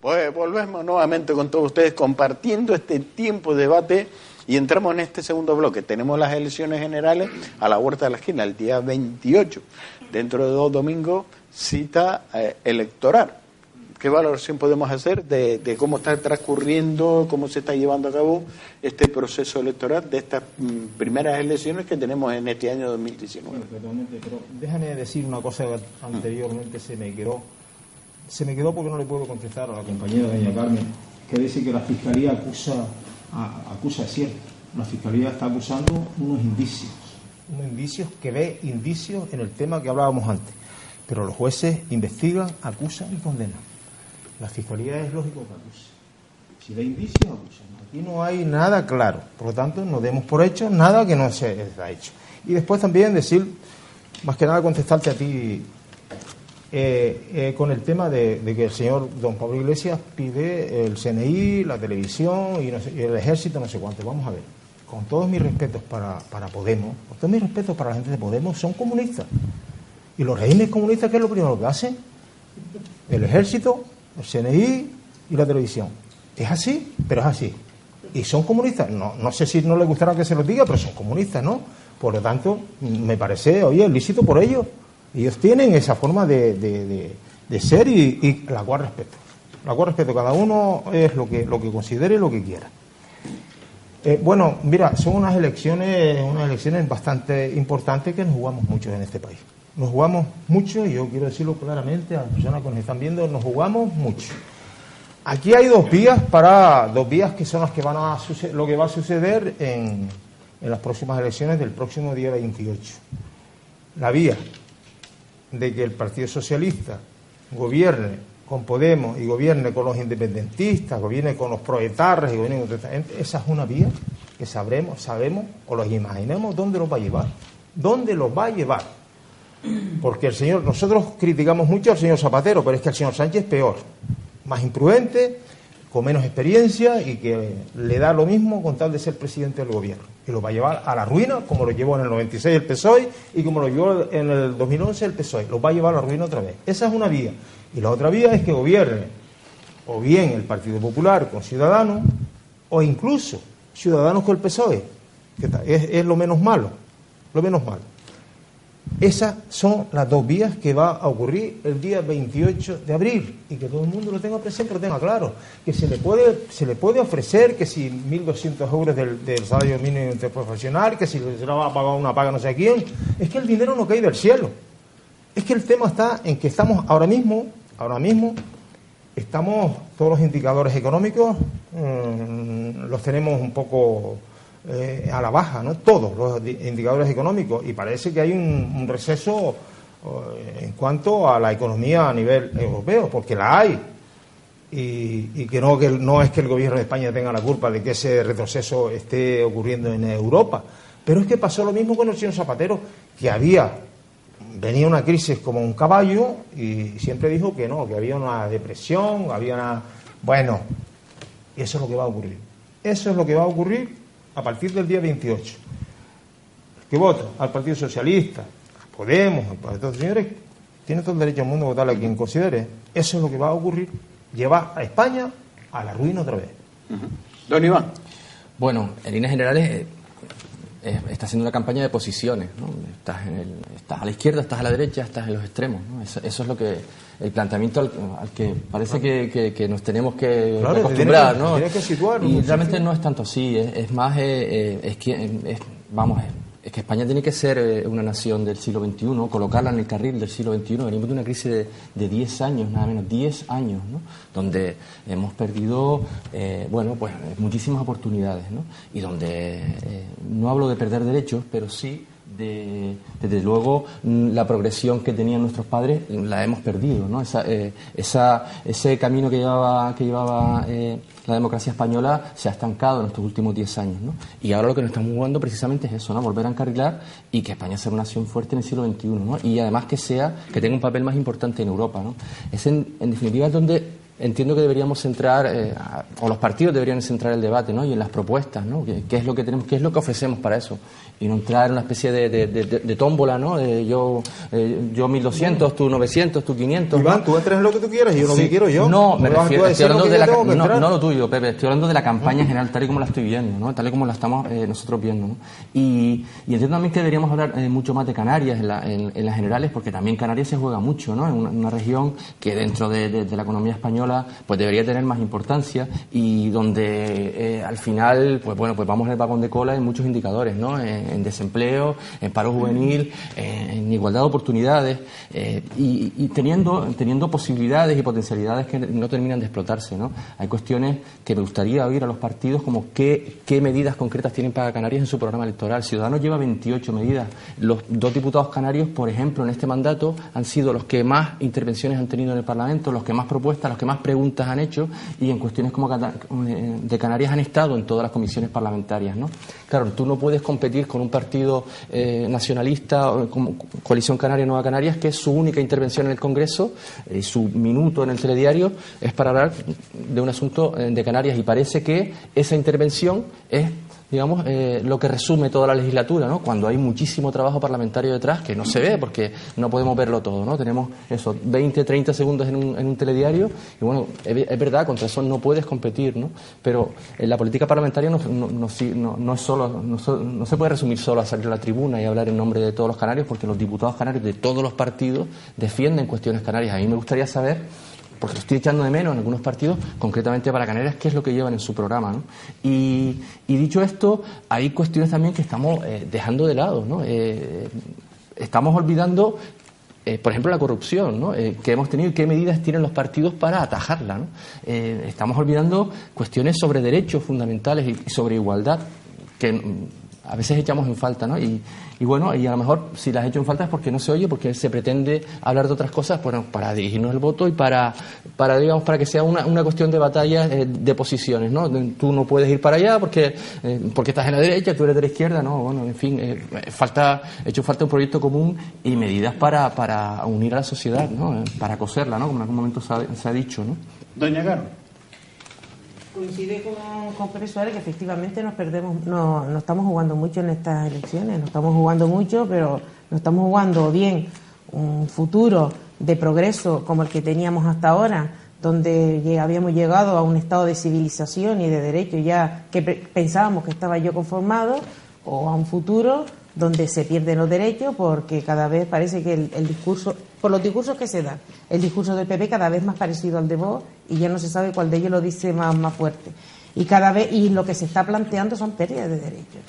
Pues volvemos nuevamente con todos ustedes compartiendo este tiempo de debate y entramos en este segundo bloque. Tenemos las elecciones generales a la vuelta de la esquina, el día 28. Dentro de 2 domingos, cita electoral. ¿Qué valoración podemos hacer de cómo está transcurriendo, cómo se está llevando a cabo este proceso electoral de estas primeras elecciones que tenemos en este año 2019? Bueno, totalmente, pero déjame decir una cosa que anteriormente se me quedó porque no le puedo contestar a la compañera doña Carmen, que dice que la Fiscalía acusa es cierto. La Fiscalía está acusando unos indicios que ve indicios en el tema que hablábamos antes, pero los jueces investigan, acusan y condenan. La Fiscalía es lógico que acuse. Si ve indicios, acusan. Aquí no hay nada claro, por lo tanto no demos por hecho nada que no se ha hecho. Y después también decir, más que nada contestarte a ti, con el tema de que el señor don Pablo Iglesias pide el CNI, la televisión y el ejército, no sé cuánto. Vamos a ver, con todos mis respetos para Podemos, con todos mis respetos para la gente de Podemos, son comunistas. Y los regímenes comunistas, ¿qué es lo primero que hacen? El ejército, el CNI y la televisión. Es así, pero es así. Y son comunistas. No sé si no les gustará que se los diga, pero son comunistas, ¿no? Por lo tanto, me parece, oye, lícito por ellos. Ellos tienen esa forma de ser y la cual respeto. La cual respeto. Cada uno es lo que considere y lo que quiera. Bueno, mira, son unas elecciones bastante importantes que nos jugamos mucho en este país. Nos jugamos mucho, y yo quiero decirlo claramente a las personas que nos están viendo, nos jugamos mucho. Aquí hay dos vías que son las que lo que va a suceder en las próximas elecciones del próximo día 28. La vía de que el Partido Socialista gobierne con Podemos y gobierne con los independentistas, gobierne con los proetarras y gobierne con esa es una vía que sabemos o los imaginemos dónde los va a llevar. ¿Dónde los va a llevar? Porque nosotros criticamos mucho al señor Zapatero, pero es que el señor Sánchez es peor, más imprudente, con menos experiencia y que le da lo mismo con tal de ser presidente del gobierno. Y lo va a llevar a la ruina, como lo llevó en el 96 el PSOE y como lo llevó en el 2011 el PSOE. Lo va a llevar a la ruina otra vez. Esa es una vía. Y la otra vía es que gobierne o bien el Partido Popular con Ciudadanos o incluso Ciudadanos con el PSOE, que es lo menos malo. Lo menos malo. Esas son las dos vías que va a ocurrir el día 28 de abril y que todo el mundo lo tenga presente, lo tenga claro, que se le puede ofrecer que si 1.200 euros del salario mínimo interprofesional, que si se le va a pagar una paga no sé a quién, es que el dinero no cae del cielo. Es que el tema está en que estamos ahora mismo estamos, todos los indicadores económicos los tenemos un poco a la baja, ¿no? Todos los indicadores económicos, y parece que hay un receso en cuanto a la economía a nivel europeo, porque la hay, y que no es que el gobierno de España tenga la culpa de que ese retroceso esté ocurriendo en Europa, pero es que pasó lo mismo con el señor Zapatero, que venía una crisis como un caballo y siempre dijo que no, que había una depresión, bueno, eso es lo que va a ocurrir. Eso es lo que va a ocurrir a partir del día 28. El que vota al Partido Socialista, a Podemos, a estos señores, tiene todo el derecho al mundo a votar a quien considere. Eso es lo que va a ocurrir. Llevar a España a la ruina otra vez. Don Iván. Bueno, en líneas generales está haciendo una campaña de posiciones, ¿no? Estás a la izquierda, estás a la derecha, estás en los extremos, ¿no? Eso es lo que el planteamiento al que parece que nos tenemos que acostumbrar, ¿no? Tienes que situar, y realmente no es tanto así, es más, es que España tiene que ser una nación del siglo XXI, colocarla en el carril del siglo XXI. Venimos de una crisis de 10 años, nada menos, 10 años, ¿no? Donde hemos perdido, pues muchísimas oportunidades, ¿no? Y donde no hablo de perder derechos, pero sí desde luego la progresión que tenían nuestros padres la hemos perdido, ¿no? Ese camino que llevaba la democracia española se ha estancado en estos últimos 10 años, ¿no? Y ahora lo que nos estamos jugando precisamente es eso, ¿no? Volver a encarrilar y que España sea una nación fuerte en el siglo XXI, ¿no? Y además que tenga un papel más importante en Europa, ¿no? Es en definitiva es donde entiendo que deberíamos centrar, o los partidos deberían centrar el debate, ¿no? Y en las propuestas, ¿no? ¿Qué es lo que tenemos, qué es lo que ofrecemos para eso? Y no entrar en una especie de tómbola, ¿no? Yo 1.200, tú 900, tú 500. Iván, ¿no? tú entras en lo que tú quieras y yo lo que quiero yo. No, me refiero, estoy hablando de no lo tuyo, Pepe, estoy hablando de la campaña en general, tal y como la estoy viendo, ¿no? Tal y como la estamos nosotros viendo, ¿no? Y entiendo también que deberíamos hablar mucho más de Canarias en las generales, porque también Canarias se juega mucho, ¿no? En una región que dentro de la economía española pues debería tener más importancia y donde al final, pues bueno, pues vamos en el vagón de cola en muchos indicadores, ¿no? En desempleo, en paro juvenil, en igualdad de oportunidades y teniendo posibilidades y potencialidades que no terminan de explotarse, ¿no? Hay cuestiones que me gustaría oír a los partidos como qué medidas concretas tienen para Canarias en su programa electoral. Ciudadanos lleva 28 medidas. Los 2 diputados canarios, por ejemplo, en este mandato han sido los que más intervenciones han tenido en el Parlamento, los que más propuestas, los que más preguntas han hecho y en cuestiones como de Canarias han estado en todas las comisiones parlamentarias, ¿no? Claro, tú no puedes competir con un partido nacionalista como Coalición Canaria Nueva Canarias, que es su única intervención en el Congreso y su minuto en el telediario es para hablar de un asunto de Canarias y parece que esa intervención es, digamos, lo que resume toda la legislatura, ¿no? Cuando hay muchísimo trabajo parlamentario detrás que no se ve porque no podemos verlo todo, ¿no? Tenemos eso, 20, 30 segundos en un telediario y bueno, es verdad, contra eso no puedes competir, ¿no? Pero en la política parlamentaria no es solo, no se puede resumir solo a salir a la tribuna y hablar en nombre de todos los canarios porque los diputados canarios de todos los partidos defienden cuestiones canarias. A mí me gustaría saber, porque lo estoy echando de menos en algunos partidos, concretamente para Canarias, qué es lo que llevan en su programa, ¿no? Y dicho esto, hay cuestiones también que estamos dejando de lado, ¿no? Estamos olvidando, por ejemplo, la corrupción, ¿no? Que hemos tenido y qué medidas tienen los partidos para atajarla, ¿no? Estamos olvidando cuestiones sobre derechos fundamentales y sobre igualdad, que a veces echamos en falta, ¿no? Y bueno, y a lo mejor si las echo en falta es porque no se oye, porque se pretende hablar de otras cosas, bueno, para dirigirnos el voto y para digamos, para que sea una cuestión de batalla de posiciones, ¿no? Tú no puedes ir para allá porque estás en la derecha, tú eres de la izquierda, ¿no? Bueno, en fin, hecho falta un proyecto común y medidas para unir a la sociedad, ¿no? Para coserla, ¿no? Como en algún momento se ha dicho, ¿no? Doña Caro. Coincide con Pérez Suárez que efectivamente no estamos jugando mucho en estas elecciones, no estamos jugando mucho, pero no estamos jugando bien un futuro de progreso como el que teníamos hasta ahora, donde habíamos llegado a un estado de civilización y de derecho ya que pensábamos que estaba yo conformado, o a un futuro donde se pierden los derechos porque cada vez parece que el discurso, por los discursos que se dan, el discurso del PP cada vez más parecido al de Vox y ya no se sabe cuál de ellos lo dice más fuerte. Y lo que se está planteando son pérdidas de derechos.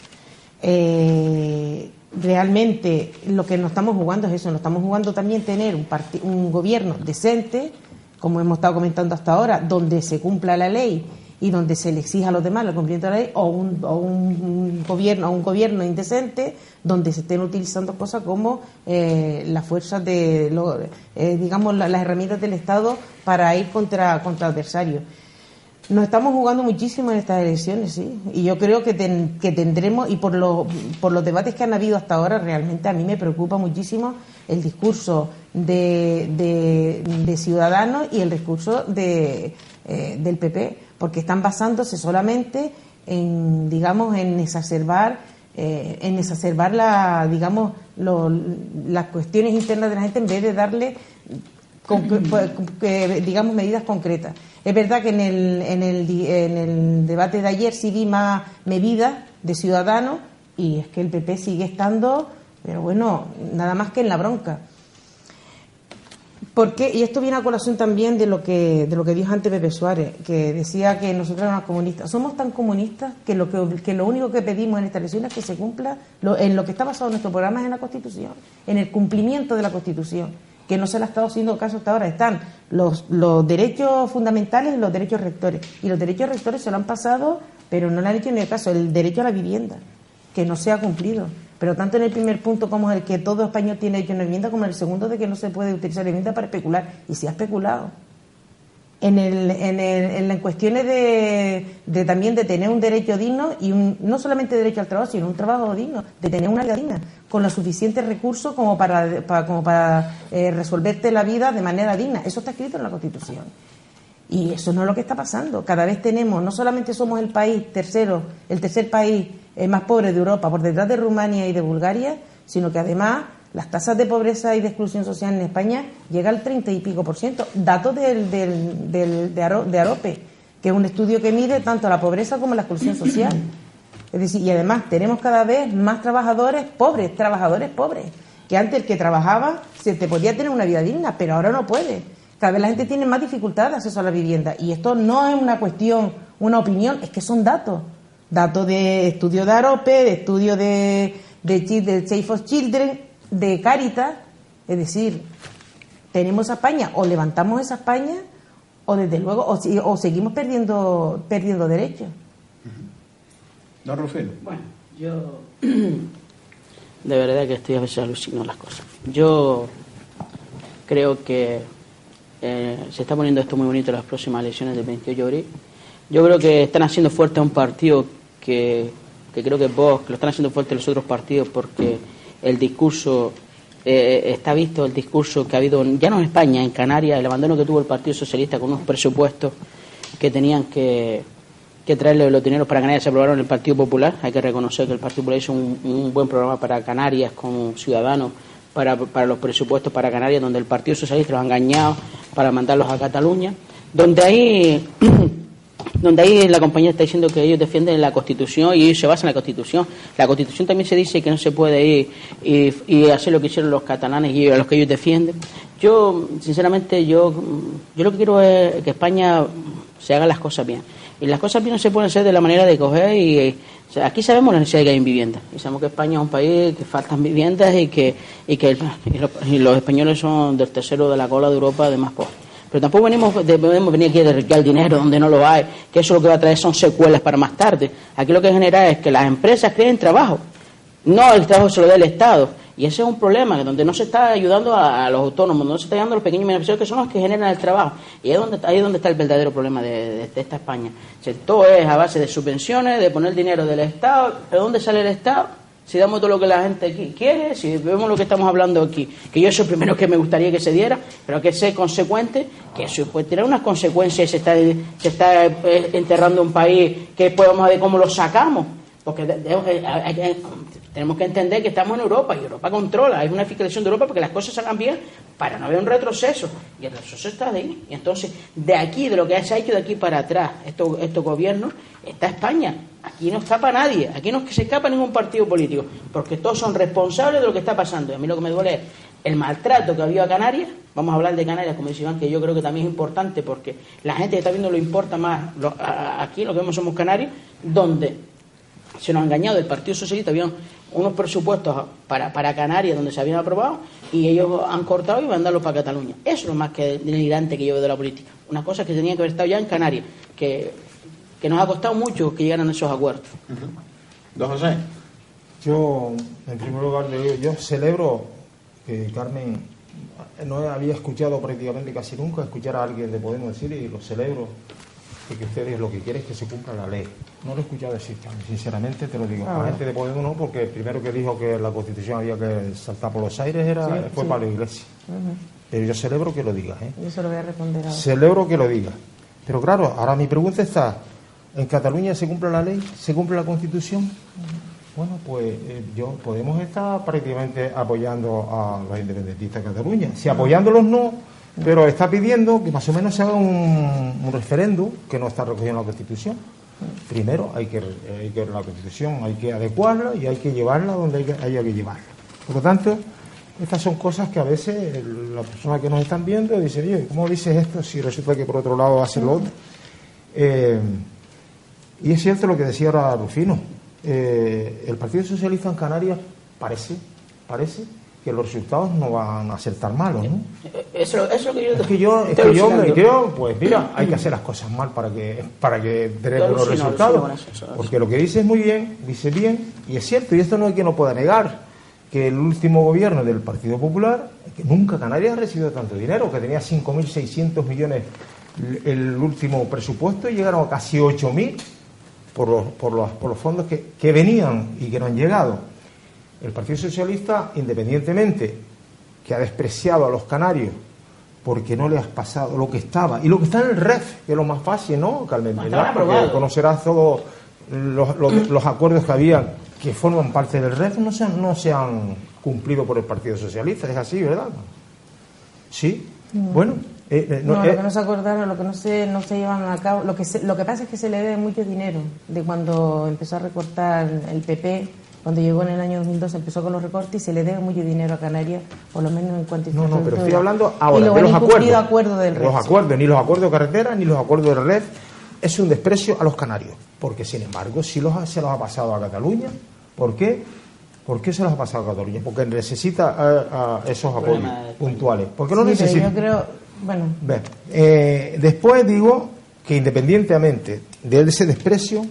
Realmente lo que nos estamos jugando es eso, nos estamos jugando también tener un gobierno decente, como hemos estado comentando hasta ahora, donde se cumpla la ley y donde se le exija a los demás el cumplimiento de la ley, o un gobierno indecente donde se estén utilizando cosas como las fuerzas digamos las herramientas del Estado para ir contra adversarios. Nos estamos jugando muchísimo en estas elecciones, sí, y yo creo que tendremos, y por los debates que han habido hasta ahora, realmente a mí me preocupa muchísimo el discurso de Ciudadanos y el discurso del PP, porque están basándose solamente en, digamos, en exacerbar las cuestiones internas de la gente en vez de darle digamos medidas concretas. Es verdad que en el debate de ayer sí vi más medidas de Ciudadanos y es que el PP sigue estando, pero bueno, nada más que en la bronca. Porque, y esto viene a colación también de lo que dijo antes Pepe Suárez, que decía que nosotros éramos comunistas. Somos tan comunistas que lo único que pedimos en esta elección es que se cumpla en lo que está basado en nuestro programa, es en la Constitución, en el cumplimiento de la Constitución, que no se le ha estado haciendo caso hasta ahora. Están los derechos fundamentales y los derechos rectores. Y los derechos rectores se lo han pasado, pero no le han hecho ni el caso. El derecho a la vivienda, que no se ha cumplido. Pero tanto en el primer punto como el que todo español tiene derecho a una vivienda, como en el segundo de que no se puede utilizar la vivienda para especular. Y se ha especulado. En cuestiones de también de tener un derecho digno y no solamente derecho al trabajo, sino un trabajo digno, de tener una vida digna, con los suficientes recursos como para resolverte la vida de manera digna. Eso está escrito en la Constitución. Y eso no es lo que está pasando. Cada vez tenemos, no solamente somos el tercer país más pobre de Europa, por detrás de Rumania y de Bulgaria, sino que además las tasas de pobreza y de exclusión social en España llegan al 30 y pico %. Datos de AROPE, que es un estudio que mide tanto la pobreza como la exclusión social. Es decir, y además tenemos cada vez más trabajadores pobres, que antes el que trabajaba se te podía tener una vida digna, pero ahora no puede. Cada vez la gente tiene más dificultad de acceso a la vivienda. Y esto no es una cuestión, una opinión, es que son datos. Datos de estudio de AROPE, de estudio de Save for Children, de Cáritas. Es decir, tenemos a España, o levantamos esa España, o desde luego, o seguimos perdiendo derechos. Don Rufino. Bueno, yo de verdad que estoy a veces alucinando las cosas. Yo creo que se está poniendo esto muy bonito en las próximas elecciones del 28 de abril. Yo creo que están haciendo fuerte a un partido que creo que es Vox, que lo están haciendo fuerte los otros partidos, porque el discurso está visto, el discurso que ha habido, ya no en España, en Canarias, el abandono que tuvo el Partido Socialista con unos presupuestos que tenían que traerle los dineros para Canarias. Se aprobaron en el Partido Popular. Hay que reconocer que el Partido Popular hizo un buen programa para Canarias con Ciudadanos, para los presupuestos para Canarias, donde el Partido Socialista los ha engañado para mandarlos a Cataluña, donde ahí la compañía está diciendo que ellos defienden la Constitución y ellos se basan en la Constitución. La Constitución también se dice que no se puede ir y hacer lo que hicieron los catalanes y a los que ellos defienden. Yo, sinceramente, yo lo que quiero es que España se hagan las cosas bien. Y las cosas bien no se pueden hacer de la manera de coger o sea, aquí sabemos la necesidad que hay en vivienda. Y sabemos que España es un país que faltan viviendas y los españoles son del tercero de la cola de Europa de más pobres. Pero tampoco podemos venir aquí a derricar el dinero donde no lo hay, que eso lo que va a traer son secuelas para más tarde. Aquí lo que genera es que las empresas creen trabajo, no el trabajo se lo da el Estado. Y ese es un problema, donde no se está ayudando a los autónomos, no se está ayudando a los pequeños beneficiarios, que son los que generan el trabajo. Y ahí es donde está el verdadero problema de esta España. O sea, todo es a base de subvenciones, de poner dinero del Estado. ¿De dónde sale el Estado? Si damos todo lo que la gente aquí quiere, si vemos lo que estamos hablando aquí, que yo eso es primero que me gustaría que se diera, pero que sea consecuente, que eso puede tener unas consecuencias, se está enterrando un país, que podemos ver cómo lo sacamos. Porque tenemos que entender que estamos en Europa y Europa controla, hay una fiscalización de Europa porque las cosas se hagan bien para no haber un retroceso. Y el retroceso está de ahí. Y entonces, de aquí, de lo que se ha hecho de aquí para atrás, estos gobiernos, está España. Aquí no escapa nadie, aquí no se escapa ningún partido político, porque todos son responsables de lo que está pasando. Y a mí lo que me duele es el maltrato que ha habido a Canarias. Vamos a hablar de Canarias, como dice Iván, que yo creo que también es importante, porque la gente que está viendo lo importa más. Aquí lo que vemos somos canarios, donde se nos ha engañado el Partido Socialista. Habían unos presupuestos para Canarias donde se habían aprobado y ellos han cortado y van a darlos para Cataluña. Eso es lo más que delirante que yo veo de la política. Una cosa que tenía que haber estado ya en Canarias, que nos ha costado mucho que llegaran esos acuerdos. Don José. Yo, en primer lugar, yo celebro que Carmen no había escuchado prácticamente casi nunca escuchar a alguien de Podemos decir, y lo celebro, porque ustedes lo que quieren es que se cumpla la ley. No lo he escuchado decir, sinceramente te lo digo. La gente de Podemos no, porque el primero que dijo que la Constitución había que saltar por los aires fue Pablo Iglesias. Pero yo celebro que lo diga. Yo se lo voy a responder ahora. Celebro que lo diga. Pero claro, ahora mi pregunta está, ¿en Cataluña se cumple la ley? ¿Se cumple la Constitución? Bueno, pues Podemos estar prácticamente apoyando a los independentistas de Cataluña. Si apoyándolos no, pero está pidiendo que más o menos se haga un referéndum que no está recogido en la Constitución. Primero hay que la Constitución hay que adecuarla y hay que llevarla donde haya que llevarla. Por lo tanto, estas son cosas que a veces las personas que nos están viendo dicen, oye, ¿cómo dices esto si resulta que por otro lado hace lo otro? Y es cierto lo que decía ahora Rufino. El Partido Socialista en Canarias parece que los resultados no van a ser tan malos, ¿no? Eso es que yo me creo, pues mira, hay que hacer las cosas mal para que tenemos los resultados. Porque lo que dice es muy bien, dice bien, y es cierto, y esto no hay quien lo pueda negar, que el último gobierno del Partido Popular, que nunca Canarias ha recibido tanto dinero, que tenía 5.600 millones el último presupuesto, y llegaron a casi 8.000 por los fondos que venían y que no han llegado. El Partido Socialista, independientemente que ha despreciado a los canarios porque no le has pasado lo que estaba y lo que está en el REF, que es lo más fácil, ¿no, Carmen? Está aprobado. Porque conocerás todos los acuerdos que había que forman parte del REF, no se han cumplido por el Partido Socialista, es así, ¿verdad? Sí, bueno. Lo que no se acordaron, lo que no se llevan a cabo, lo que pasa es que se le debe mucho dinero de cuando empezó a recortar el PP. Cuando llegó en el año 2002 empezó con los recortes y se le debe mucho dinero a Canarias, por lo menos en cuanto a No, pero estoy hablando ahora de los acuerdos del REF. Los acuerdos, ni los acuerdos de carretera, ni los acuerdos del REF, es un desprecio a los canarios, porque sin embargo sí se los ha pasado a Cataluña. ¿Por qué? ¿Por qué se los ha pasado a Cataluña? Porque necesita a esos apoyos puntuales. Porque no necesita. Yo creo, bueno. Después digo que independientemente de ese desprecio,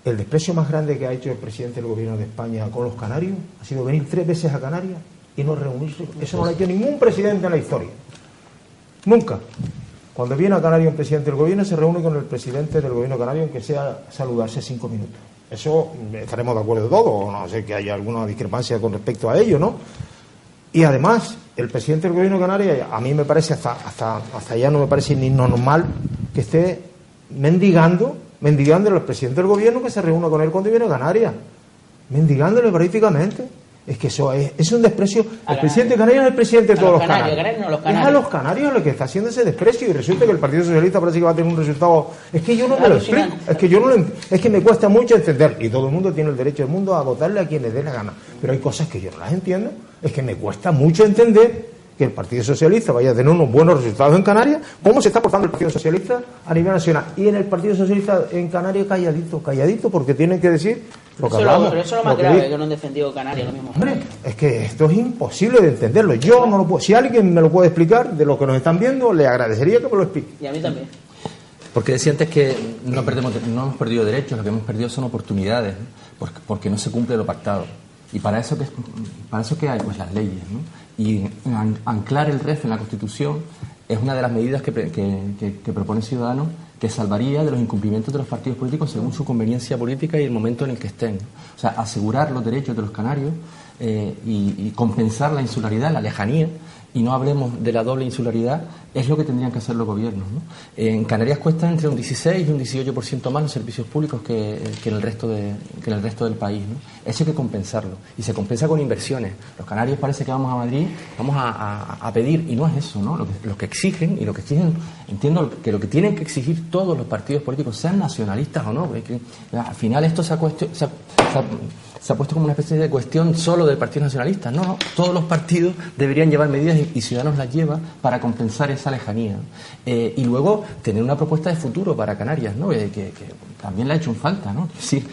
el desprecio más grande que ha hecho el presidente del gobierno de España con los canarios ha sido venir 3 veces a Canarias y no reunirse. Eso no lo ha hecho ningún presidente en la historia. Nunca. Cuando viene a Canarias un presidente del gobierno se reúne con el presidente del gobierno canario, aunque sea saludarse 5 minutos. Eso estaremos de acuerdo todos, no sé que haya alguna discrepancia con respecto a ello, ¿no? Y además, el presidente del gobierno canario, a mí me parece hasta ya no me parece ni normal que esté mendigándole al presidente del gobierno que se reúna con él cuando viene a Canarias. Mendigándole prácticamente. Es que eso es un desprecio. El presidente de Canarias es el presidente de todos los canarios. Es a los canarios los que está haciendo ese desprecio y resulta que el Partido Socialista parece que va a tener un resultado. Es que yo no me lo explico. Es que me cuesta mucho entender. Y todo el mundo tiene el derecho del mundo a votarle a quien le dé la gana. Pero hay cosas que yo no las entiendo. Es que me cuesta mucho entender que el Partido Socialista vaya a tener unos buenos resultados en Canarias. ¿Cómo se está portando el Partido Socialista a nivel nacional? Y en el Partido Socialista en Canarias calladito, porque tienen que decir lo que hablamos. Pero eso es lo más grave, que no han defendido Canarias, lo mismo. Hombre, es que esto es imposible de entenderlo. Yo no lo puedo. Si alguien me lo puede explicar, de lo que nos están viendo, le agradecería que me lo explique. Y a mí también. Porque decía antes que no hemos perdido derechos, lo que hemos perdido son oportunidades, ¿no? Porque no se cumple lo pactado. Y para eso que hay pues las leyes, ¿no? Y anclar el REF en la Constitución es una de las medidas que propone Ciudadanos, que salvaría de los incumplimientos de los partidos políticos según su conveniencia política y el momento en el que estén. O sea, asegurar los derechos de los canarios y compensar la insularidad, la lejanía, y no hablemos de la doble insularidad, es lo que tendrían que hacer los gobiernos, ¿no? En Canarias cuestan entre un 16 y un 18% más los servicios públicos que en el resto del país, ¿no? Eso hay que compensarlo, y se compensa con inversiones. Los canarios parece que vamos a Madrid, vamos a pedir, y no es eso, ¿no? Lo que exigen, entiendo que lo que tienen que exigir todos los partidos políticos, sean nacionalistas o no, porque al final esto se ha puesto como una especie de cuestión solo del Partido Nacionalista. No, todos los partidos deberían llevar medidas y Ciudadanos las lleva para compensar esa lejanía. Y luego tener una propuesta de futuro para Canarias, ¿no? Que también le ha hecho un falta, ¿no? Es decir,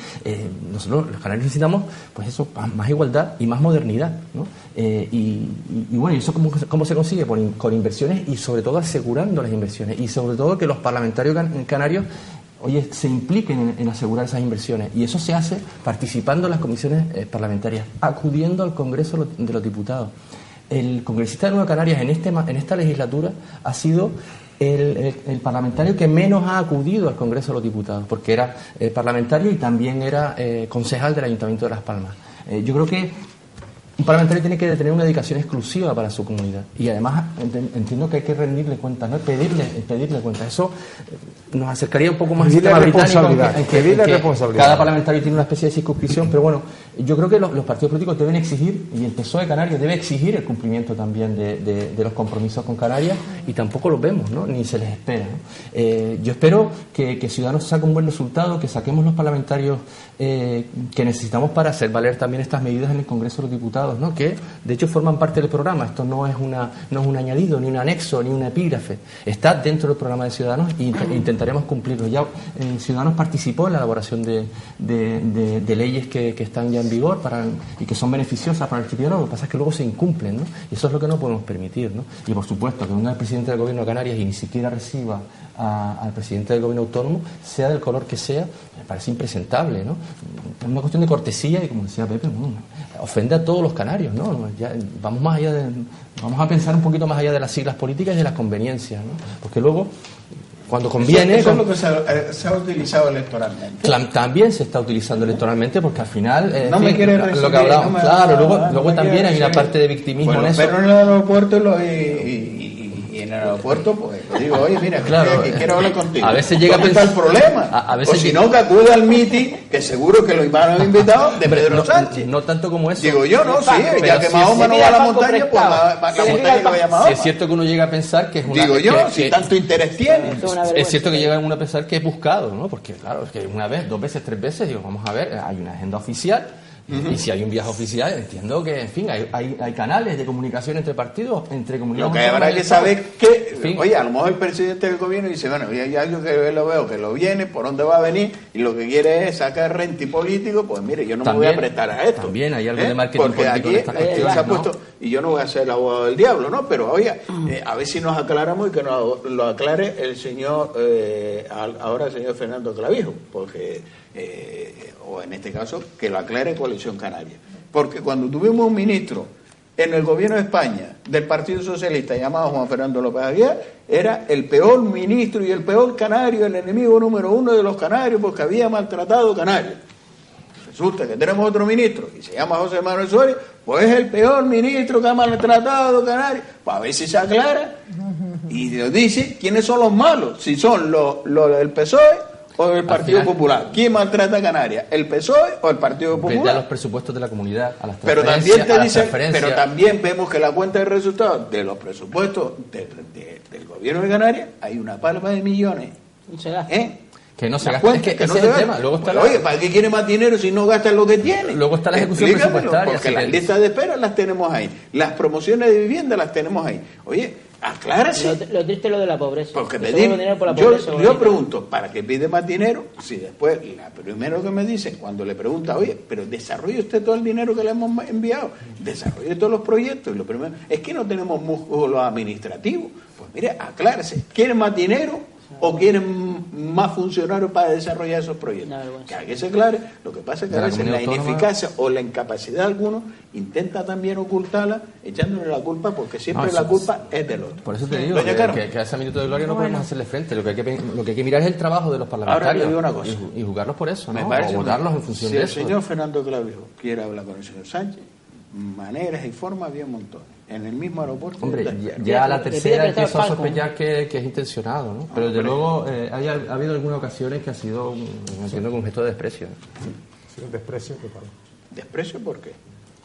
nosotros los canarios necesitamos, pues eso, más igualdad y más modernidad, ¿no? Y bueno, ¿y eso cómo se consigue? Con inversiones y sobre todo asegurando las inversiones y sobre todo que los parlamentarios canarios se impliquen en asegurar esas inversiones, y eso se hace participando en las comisiones parlamentarias, acudiendo al Congreso de los Diputados. El congresista de Nueva Canarias en esta legislatura ha sido el parlamentario que menos ha acudido al Congreso de los Diputados, porque era parlamentario y también era concejal del Ayuntamiento de Las Palmas. Yo creo que un parlamentario tiene que tener una dedicación exclusiva para su comunidad, y además entiendo que hay que rendirle cuentas, ¿no? Pedirle cuentas. Eso nos acercaría un poco más al sistema británico, en que cada parlamentario tiene una especie de circunscripción, pero bueno, yo creo que los partidos políticos deben exigir, y el PSOE de Canarias debe exigir el cumplimiento también de los compromisos con Canarias, y tampoco los vemos, ¿no? Ni se les espera, ¿no? Yo espero que Ciudadanos saque un buen resultado, que saquemos los parlamentarios que necesitamos para hacer valer también estas medidas en el Congreso de los Diputados, ¿no? Que de hecho forman parte del programa. Esto no es un añadido, ni un anexo, ni un epígrafe. Está dentro del programa de Ciudadanos y intentaremos cumplirlo. Ya Ciudadanos participó en la elaboración de leyes que están ya en vigor y que son beneficiosas para el ciudadano. Lo que pasa es que luego se incumplen, ¿no? Y eso es lo que no podemos permitir, ¿no? Y por supuesto que venga el presidente del gobierno de Canarias y ni siquiera reciba al presidente del gobierno autónomo, sea del color que sea, me parece impresentable, ¿no? Es una cuestión de cortesía y, como decía Pepe, ofende a todos los canarios, ¿no? Ya, vamos a pensar un poquito más allá de las siglas políticas y de las conveniencias, ¿no? Porque luego, cuando conviene... Eso es lo que se ha utilizado electoralmente. También se está utilizando electoralmente, porque al final... no me quiere recibir, lo que hablamos, luego también hay una parte de victimismo en eso. Pero en el aeropuerto en el aeropuerto, pues le digo, oye, mira, Claro, que quiero hablar contigo. a veces llega a ¿Dónde está el pensar- problema? a veces o si llega- no, que acude al mitin, que seguro que lo iban a invitado de Hombre, Pedro no, Sánchez. no tanto como eso. Digo yo, no, sí, Pero ya que sí Mahoma es- no va a la montaña, pues la montaña que vaya a Mahoma. Sí, es cierto que uno llega a pensar que es una... Digo yo, que- si que- tanto interés tiene. Es una Es vergüenza. cierto que llega uno a pensar que es buscado, ¿no? Porque, claro, es que una vez, 2 veces, 3 veces, digo, vamos a ver, hay una agenda oficial, y si hay un viaje oficial, entiendo que, en fin, hay canales de comunicación entre partidos, entre comunidades. Lo que habrá que autónomas saber del que, Estado. En fin. oye, a lo mejor el presidente del gobierno dice, bueno, ya yo que lo veo, que lo viene, por dónde va a venir, y lo que quiere es sacar renta y político, pues mire, yo no me voy a También- prestar a esto. también hay algo de marketing Porque político aquí en estas se cuestiones, ha ¿no? puesto, y yo no voy a ser el abogado del diablo, ¿no? Pero oye, a ver si nos aclaramos y que nos lo aclare el señor, ahora el señor Fernando Clavijo, porque, o en este caso, que lo aclare Coalición Canaria. Porque cuando tuvimos un ministro en el gobierno de España del Partido Socialista llamado Juan Fernando López Aguilar, era el peor ministro y el peor canario, el enemigo número 1 de los canarios, porque había maltratado canarios. Resulta que tenemos otro ministro y se llama José Manuel Soria, pues es el peor ministro que ha maltratado canarios. Pues a ver si se aclara y nos dice quiénes son los malos, si son los del PSOE o del Partido final- Popular. ¿Quién maltrata a Canarias? ¿El PSOE o el Partido Vete a Popular? los presupuestos de la comunidad, a las Pero transferencias, también te a las dicen, transferencias. pero también vemos que la cuenta de resultados de los presupuestos del gobierno de Canarias hay una palma de millones. Se gasta. Que no se La gasta. cuenta, Es que no ese se es el gasta. tema. Luego está Pues, oye, ¿para qué quiere más dinero si no gasta lo que tiene? Luego está la ejecución Explícamelo, presupuestaria, porque así las que- listas de espera las tenemos ahí, las promociones de vivienda las tenemos ahí. Oye, aclárase. Lo triste es lo de la pobreza. Porque Que pedir, solo dinero por la pobreza, yo bonito. pregunto, ¿para qué pide más dinero? Si después, la primero que me dicen, cuando le pregunta, oye, pero desarrolle usted todo el dinero que le hemos enviado, desarrolle todos los proyectos, y lo primero, es que no tenemos músculo administrativo. Pues mire, aclárese, ¿quieren más dinero o quieren más funcionarios para desarrollar esos proyectos? Una vergüenza. Que a que se aclare. Lo que pasa es que De a la veces la comunidad autónoma. ineficacia o la incapacidad de algunos intenta también ocultarla, echándole la culpa, porque siempre No, la eso- culpa es del otro. Por eso te digo Doña Carmen. que a ese minuto de gloria no Bueno. podemos hacerle frente. Lo que hay que mirar es el trabajo de los parlamentarios. Ahora le digo una cosa. Y juzgarlos por eso, Me ¿no? parece O votarlos muy- en función si de el eso. señor Fernando Clavijo quiere hablar con el señor Sánchez, maneras y formas había un montón. En el mismo aeropuerto. Hombre, está- ya a la Le pide tercera prestado empiezo a Falcon. sospechar que es intencionado, ¿no? Pero desde luego ha habido algunas ocasiones que ha sido, entiendo, con un gesto de desprecio. Sí, un desprecio total. ¿Desprecio por qué?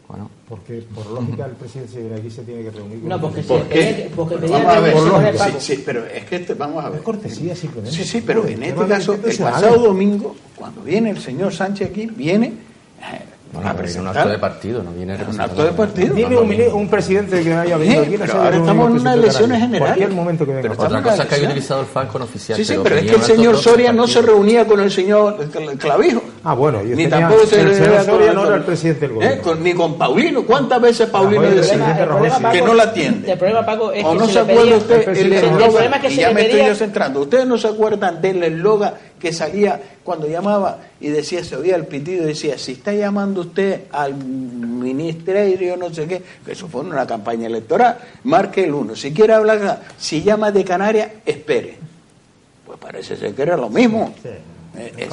Bueno, Porque por lógica el presidente si viene aquí se tiene que reunir con No, el porque presidente. ¿Por qué? porque Pero pedía vamos a ver, reunirse con el sí, Paco. sí, pero es que vamos a ver. Es cortesía simplemente. Sí, sí, pero en este Temas caso, el institucionales. pasado domingo, cuando viene el señor Sánchez aquí, viene bueno, a pero viene un presentar acto de partido, no viene un representando acto de a- partido. Dime un presidente que haya venido Sí, aquí. pero se ahora haya estamos reunido en unas con el presidente elecciones canario. generales. Cualquier momento que venga. Pero Juan. Otra estamos en cosa es que haya elecciones. utilizado el Falcon oficial. Sí, sí, pero pero es que que el lleva señor estos Soria no partidos. se reunía con el señor Clavijo. Ah, bueno, y Ni tenía- tampoco se el señor reunía Soria con- no era el presidente del gobierno. Ni con Paulino. ¿Cuántas veces Paulino bueno, decía el problema, que Paco, no la atiende? El problema, Paco, es ¿O que no se se le acuerda pedía- usted el el eslogan? problema es que Y se ya le me estoy pedía- yo centrando. ¿Ustedes no se acuerdan del eslogan que salía cuando llamaba y decía, se oía el pitido y decía, si está llamando usted al ministerio, no sé qué, que eso fue una campaña electoral, marque el 1. Si quiere hablar, si llama de Canarias, espere. Pues parece ser que era lo mismo. Sí.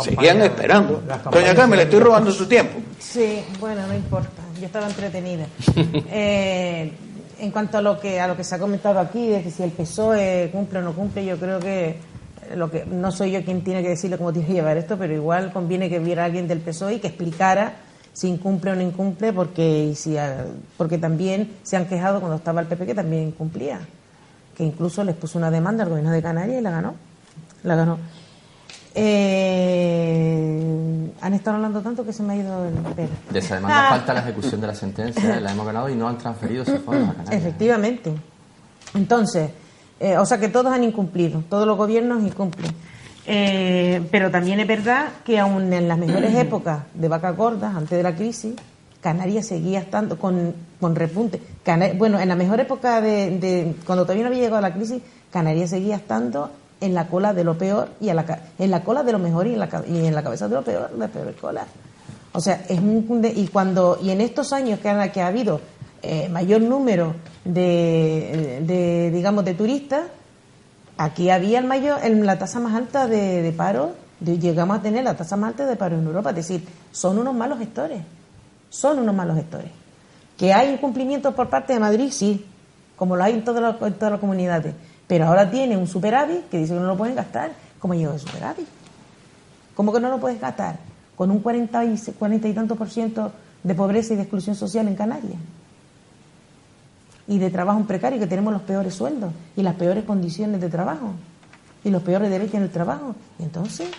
Seguían esperando. las campañas Doña Carmen, le estoy robando su tiempo. Sí, bueno, no importa. Yo estaba entretenida. En cuanto a lo que se ha comentado aquí, de que si el PSOE cumple o no cumple, yo creo que no soy yo quien tiene que decirle cómo tiene que llevar esto, pero igual conviene que viera alguien del PSOE y que explicara si incumple o no incumple, porque también se han quejado cuando estaba el PP que también incumplía, que incluso les puso una demanda al gobierno de Canarias y la ganó. Han estado hablando tanto que se me ha ido el pelo. De esa demanda falta la ejecución de la sentencia, la hemos ganado y no han transferido esos fondos a Canarias. Efectivamente. Entonces, o sea que todos han incumplido, todos los gobiernos incumplen. Pero también es verdad que aún en las mejores épocas de vacas gordas, antes de la crisis, Canarias seguía estando con repunte. Bueno, en la mejor época de cuando todavía no había llegado la crisis, Canarias seguía estando en la cola de lo peor y en la cola de lo mejor y en la cabeza de lo peor, la peor cola. O sea, y en estos años que ha habido mayor número de turistas, aquí había la tasa más alta de paro, llegamos a tener la tasa más alta de paro en Europa. Es decir, son unos malos gestores. Que hay incumplimientos por parte de Madrid, sí, como lo hay en todas las comunidades. pero ahora tiene un superávit que dice que no lo pueden gastar. ¿Cómo llegó el superávit? ¿Cómo que no lo puedes gastar? Con un 40 y tantos % de pobreza y de exclusión social en Canarias. Y de trabajo en precario, que tenemos los peores sueldos y las peores condiciones de trabajo y los peores derechos en el trabajo. Y entonces,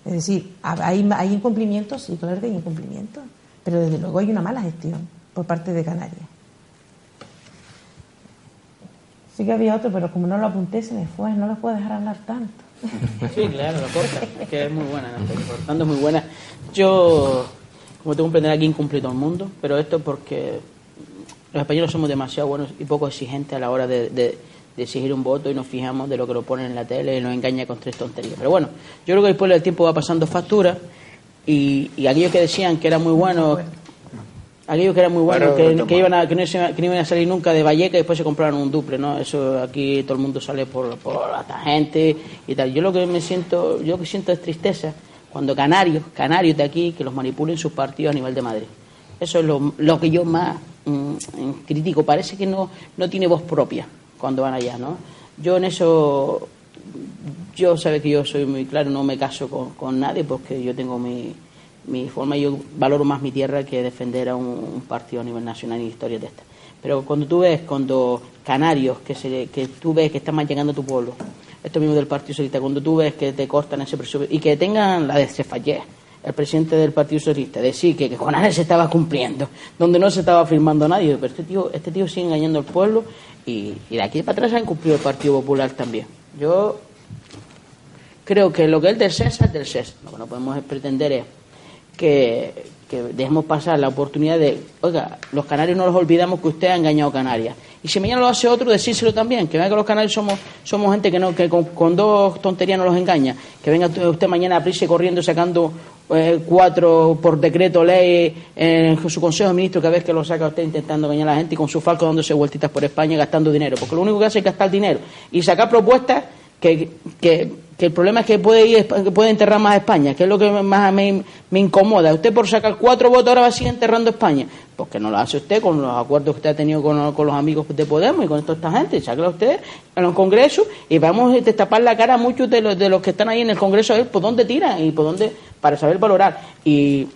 es decir, hay incumplimientos, sí, claro que hay incumplimientos, pero desde luego hay una mala gestión por parte de Canarias. Sí que había otro, pero como no lo apunté se me fue, no lo puedo dejar hablar tanto. Sí, claro, lo corta, es que es muy buena, cortando es muy buena. Yo, como te comprenderás, aquí incumple todo el mundo, pero esto es porque los españoles somos demasiado buenos y poco exigentes a la hora de exigir un voto, y nos fijamos de lo que lo ponen en la tele y nos engaña con 3 tonterías. Pero bueno, yo creo que después del tiempo va pasando factura, y aquellos que decían que era muy bueno, aquellos que eran muy buenos, que no iban a salir nunca de Valleca, y después se compraron un duple, ¿no? Eso aquí todo el mundo sale por la gente y tal. Yo lo que siento es tristeza cuando canarios de aquí, que los manipulen sus partidos a nivel de Madrid. Eso es lo que yo más critico. Parece que no tiene voz propia cuando van allá, ¿no? Yo en eso, yo sabe que yo soy muy claro, no me caso con nadie, porque yo tengo mi forma, y yo valoro más mi tierra que defender a un partido a nivel nacional y historias de estas. Pero cuando canarios, que tú ves que están más llegando a tu pueblo, esto mismo del Partido Socialista, cuando tú ves que te cortan ese presupuesto y que tengan la de Cefallés, el presidente del Partido Socialista, decir que con Canarias se estaba cumpliendo, donde no se estaba firmando nadie, pero este tío sigue engañando al pueblo, y de aquí para atrás han cumplido el Partido Popular también. Yo creo que lo que es del César es del César. Lo que no podemos pretender es que dejemos pasar la oportunidad de, oiga, los canarios no los olvidamos que usted ha engañado a Canarias. Y si mañana lo hace otro, decírselo también, que vea que los canarios somos gente que con 2 tonterías no los engaña. Que venga usted mañana a prisa y corriendo sacando 4 por decreto ley en su Consejo de Ministros, cada vez que lo saca usted intentando engañar a la gente, y con su falco dándose vueltitas por España gastando dinero. Porque lo único que hace es gastar dinero y sacar propuestas que el problema es que puede enterrar más a España, que es lo que más me incomoda. Usted, por sacar 4 votos, ahora va a seguir enterrando a España. Porque no lo hace usted con los acuerdos que usted ha tenido con los amigos de Podemos y con toda esta gente. Sáquelo usted en los congresos y vamos a destapar la cara a muchos de los que están ahí en el Congreso, a ver por dónde tiran y por dónde, para saber valorar. Y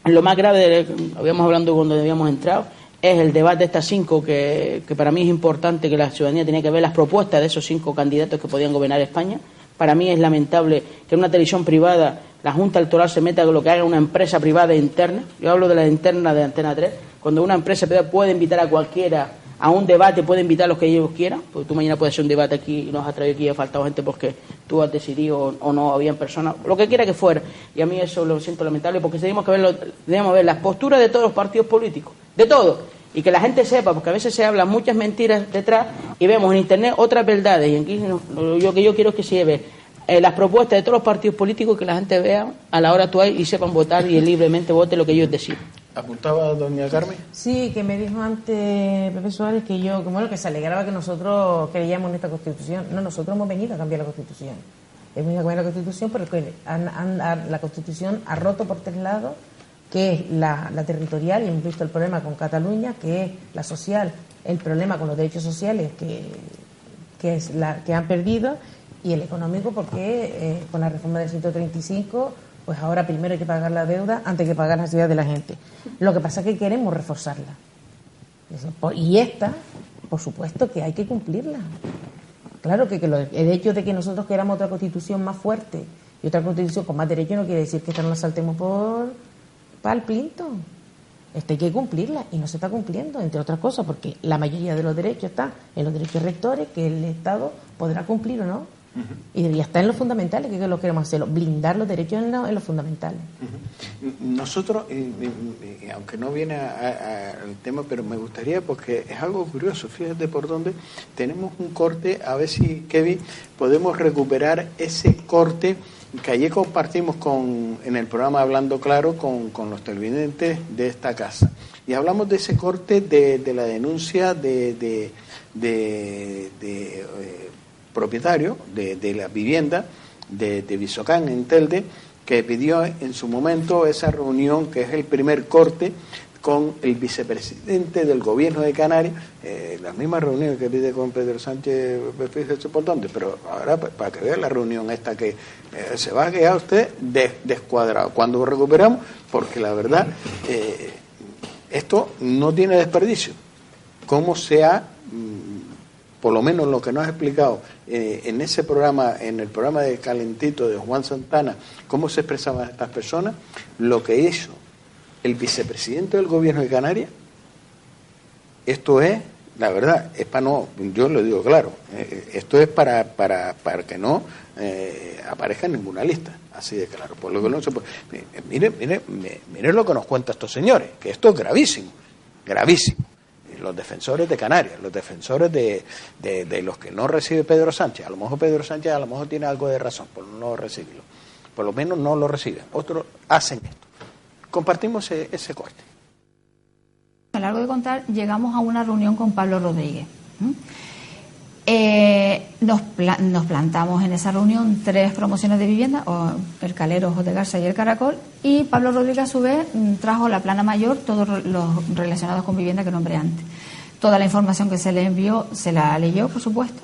lo más grave, habíamos hablando cuando habíamos entrado, es el debate de estas 5, que para mí es importante que la ciudadanía tenía que ver las propuestas de esos 5 candidatos que podían gobernar España. Para mí es lamentable que en una televisión privada la Junta Electoral se meta con lo que haga una empresa privada interna. Yo hablo de la interna de Antena 3. Cuando una empresa privada puede invitar a cualquiera a un debate, puede invitar a los que ellos quieran, porque tú mañana puedes hacer un debate aquí y nos has traído aquí y ha faltado gente porque tú has decidido o no habían personas, lo que quiera que fuera. Y a mí eso lo siento lamentable, porque debemos ver las posturas de todos los partidos políticos, de todos, y que la gente sepa, porque a veces se hablan muchas mentiras detrás y vemos en internet otras verdades, y aquí lo que yo quiero es que se lleve las propuestas de todos los partidos políticos, que la gente vea a la hora actual y sepan votar y libremente vote lo que ellos deciden. ¿Apuntaba doña Carmen? Sí, que me dijo antes Pepe Suárez que se alegraba que nosotros creíamos en esta Constitución. No, nosotros hemos venido a cambiar la Constitución. Hemos venido a cambiar la Constitución porque la Constitución ha roto por 3 lados, que es la territorial, y hemos visto el problema con Cataluña, que es la social, el problema con los derechos sociales que han perdido, y el económico, porque con la reforma del 135, pues ahora primero hay que pagar la deuda antes que pagar la necesidad de la gente. Lo que pasa es que queremos reforzarla. Y esta, por supuesto que hay que cumplirla. Claro que el hecho de que nosotros queramos otra Constitución más fuerte y otra Constitución con más derechos no quiere decir que esta no la saltemos para el plinto. Esta hay que cumplirla y no se está cumpliendo, entre otras cosas, porque la mayoría de los derechos está en los derechos rectores, que el Estado podrá cumplir o no. Y ya está en los fundamentales, que es lo que queremos hacer, blindar los derechos en los fundamentales. Nosotros, aunque no viene al tema, pero me gustaría, porque es algo curioso, fíjate por dónde tenemos un corte, a ver si, Kevin, podemos recuperar ese corte que ayer compartimos en el programa Hablando Claro con los televidentes de esta casa. Y hablamos de ese corte de la denuncia de propietario de la vivienda de Visocán en Telde, que pidió en su momento esa reunión, que es el primer corte con el vicepresidente del gobierno de Canarias, las mismas reuniones que pide con Pedro Sánchez, fíjese por dónde, pero ahora para que vea la reunión esta que se va a quedar usted descuadrado. Cuando recuperamos, porque la verdad, esto no tiene desperdicio. ¿Cómo se ha, por lo menos lo que nos ha explicado en ese programa, en el programa de Calentito de Juan Santana, cómo se expresaban estas personas, lo que hizo el vicepresidente del gobierno de Canarias? Esto es, la verdad, es para no, yo lo digo claro, esto es para que no aparezca en ninguna lista, así de claro. Por lo que no se puede. Mire lo que nos cuentan estos señores, que esto es gravísimo, gravísimo. Los defensores de Canarias, los defensores de los que no recibe Pedro Sánchez. A lo mejor Pedro Sánchez tiene algo de razón por no recibirlo. Por lo menos no lo reciben. Otros hacen esto. Compartimos ese corte. A lo largo de contar, llegamos a una reunión con Pablo Rodríguez. Nos plantamos en esa reunión 3 promociones de vivienda, el Calero, Ojos de Garza y el Caracol, y Pablo Rodríguez a su vez trajo la plana mayor, todos los relacionados con vivienda que nombré antes. Toda la información que se le envió se la leyó, por supuesto.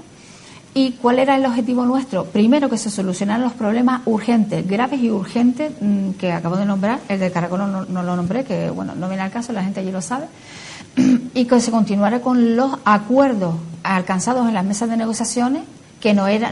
¿Y cuál era el objetivo nuestro? Primero, que se solucionaran los problemas urgentes, graves y urgentes que acabo de nombrar. El del Caracol no lo nombré, que bueno, no viene al caso, la gente allí lo sabe. Y que se continuara con los acuerdos alcanzados en las mesas de negociaciones, que no es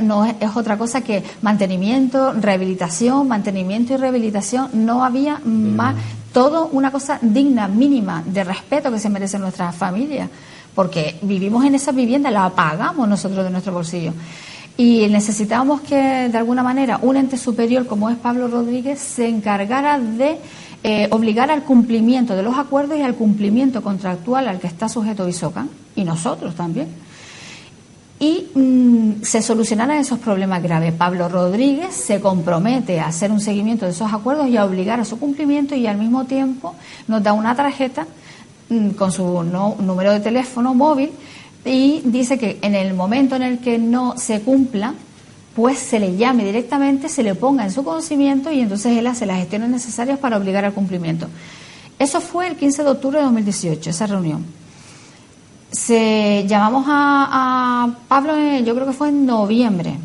otra cosa que mantenimiento, rehabilitación, mantenimiento y rehabilitación. No había más, todo una cosa digna, mínima, de respeto que se merecen nuestras familias, porque vivimos en esa vivienda, la pagamos nosotros de nuestro bolsillo. Y necesitábamos que, de alguna manera, un ente superior como es Pablo Rodríguez se encargara de obligar al cumplimiento de los acuerdos y al cumplimiento contractual al que está sujeto Visocan, y nosotros también. Y se solucionaran esos problemas graves. Pablo Rodríguez se compromete a hacer un seguimiento de esos acuerdos y a obligar a su cumplimiento, y al mismo tiempo nos da una tarjeta con su número de teléfono móvil, y dice que en el momento en el que no se cumpla, pues se le llame directamente, se le ponga en su conocimiento, y entonces él hace las gestiones necesarias para obligar al cumplimiento. Eso fue el 15 de octubre de 2018, esa reunión. Llamamos a Pablo, yo creo que fue en noviembre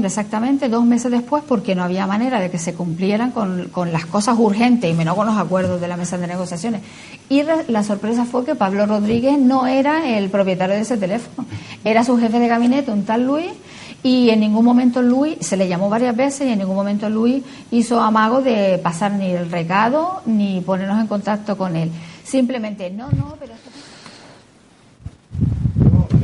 exactamente, 2 meses después, porque no había manera de que se cumplieran con las cosas urgentes, y menos con los acuerdos de la mesa de negociaciones. Y la sorpresa fue que Pablo Rodríguez no era el propietario de ese teléfono, era su jefe de gabinete, un tal Luis, y en ningún momento Luis, se le llamó varias veces, y en ningún momento Luis hizo amago de pasar ni el recado ni ponernos en contacto con él. Simplemente, pero...